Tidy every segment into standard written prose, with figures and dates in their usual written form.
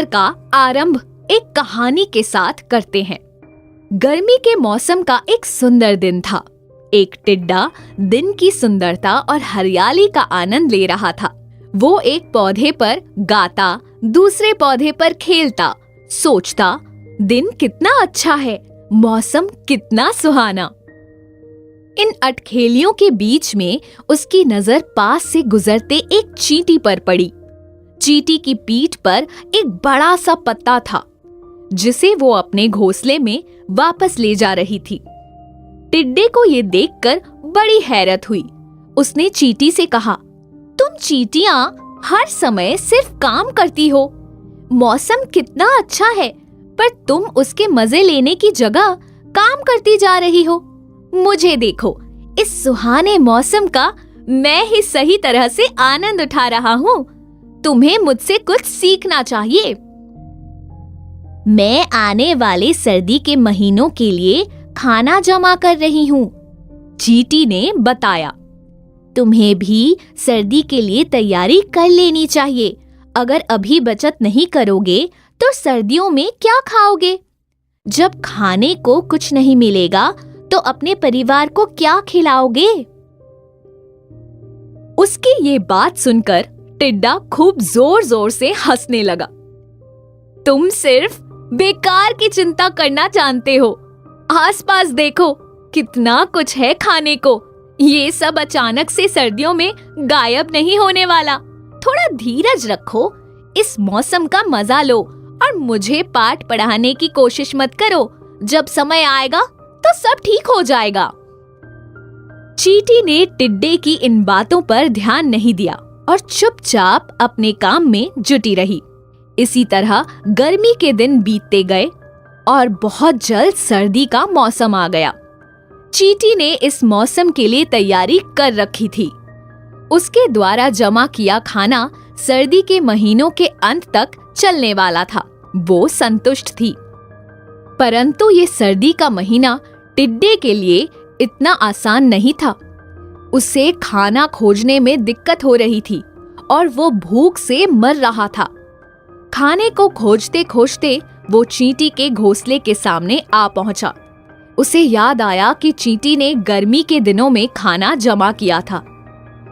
का आरंभ एक कहानी के साथ करते हैं। गर्मी के मौसम का एक सुंदर दिन था। एक टिड्डा दिन की सुंदरता और हरियाली का आनंद ले रहा था। वो एक पौधे पर गाता, दूसरे पौधे पर खेलता, सोचता, दिन कितना अच्छा है, मौसम कितना सुहाना। इन अटखेलियों के बीच में उसकी नजर पास से गुजरते एक चींटी पर पड़ी। चींटी की पीठ पर एक बड़ा सा पत्ता था, जिसे वो अपने घोंसले में वापस ले जा रही थी। टिड्डे को ये देखकर बड़ी हैरत हुई। उसने चींटी से कहा, तुम चींटियां हर समय सिर्फ काम करती हो। मौसम कितना अच्छा है, पर तुम उसके मजे लेने की जगह काम करती जा रही हो। मुझे देखो, इस सुहाने मौसम का मैं ही सही तरह से आनंद उठा रहा हूँ। तुम्हें मुझसे कुछ सीखना चाहिए। मैं आने वाले सर्दी के महीनों के लिए खाना जमा कर रही हूँ, चींटी ने बताया। तुम्हें भी सर्दी के लिए तैयारी कर लेनी चाहिए। अगर अभी बचत नहीं करोगे तो सर्दियों में क्या खाओगे? जब खाने को कुछ नहीं मिलेगा तो अपने परिवार को क्या खिलाओगे? उसकी ये बात सुनकर टिड्डा खूब जोर जोर से हंसने लगा। तुम सिर्फ बेकार की चिंता करना जानते हो। आसपास देखो, कितना कुछ है खाने को। ये सब अचानक से सर्दियों में गायब नहीं होने वाला। थोड़ा धीरज रखो, इस मौसम का मजा लो और मुझे पाठ पढ़ाने की कोशिश मत करो। जब समय आएगा तो सब ठीक हो जाएगा। चींटी ने टिड्डे की इन बातों पर ध्यान नहीं दिया और चुपचाप अपने काम में जुटी रही। इसी तरह गर्मी के दिन बीतते गए और बहुत जल्द सर्दी का मौसम आ गया। चींटी ने इस मौसम के लिए तैयारी कर रखी थी। उसके द्वारा जमा किया खाना सर्दी के महीनों के अंत तक चलने वाला था। वो संतुष्ट थी। परंतु ये सर्दी का महीना टिड्डे के लिए इतना आसान नहीं था। उसे खाना खोजने में दिक्कत हो रही थी और वो भूख से मर रहा था। खाने को खोजते खोजते वो चींटी के घोंसले के सामने आ पहुंचा। उसे याद आया कि चींटी ने गर्मी के दिनों में खाना जमा किया था।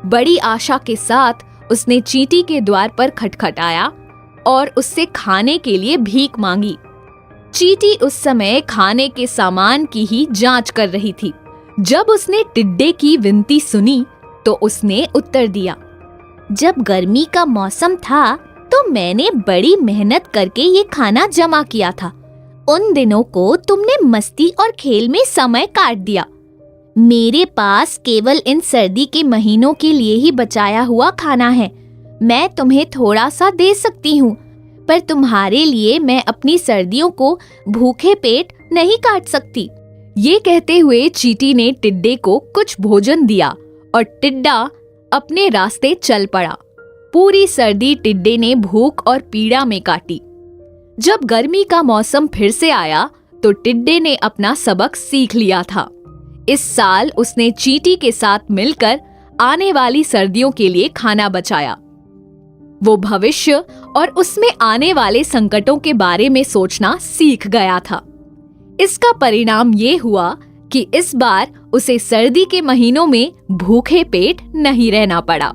बड़ी आशा के साथ उसने चींटी के द्वार पर खटखटाया और उससे खाने के लिए भीख मांगी। चींटी उस समय खाने के सामान की ही जांच कर रही थी। जब उसने टिड्डे की विनती सुनी तो उसने उत्तर दिया, जब गर्मी का मौसम था तो मैंने बड़ी मेहनत करके ये खाना जमा किया था। उन दिनों को तुमने मस्ती और खेल में समय काट दिया। मेरे पास केवल इन सर्दी के महीनों के लिए ही बचाया हुआ खाना है। मैं तुम्हें थोड़ा सा दे सकती हूँ, पर तुम्हारे लिए मैं अपनी सर्दियों को भूखे पेट नहीं काट सकती। ये कहते हुए चींटी ने टिड्डे को कुछ भोजन दिया और टिड्डा अपने रास्ते चल पड़ा। पूरी सर्दी टिड्डे ने भूख और पीड़ा में काटी। जब गर्मी का मौसम फिर से आया तो टिड्डे ने अपना सबक सीख लिया था। इस साल उसने चींटी के साथ मिलकर आने वाली सर्दियों के लिए खाना बचाया। वो भविष्य और उसमें आने वाले संकटों के बारे में सोचना सीख गया था। इसका परिणाम ये हुआ कि इस बार उसे सर्दी के महीनों में भूखे पेट नहीं रहना पड़ा।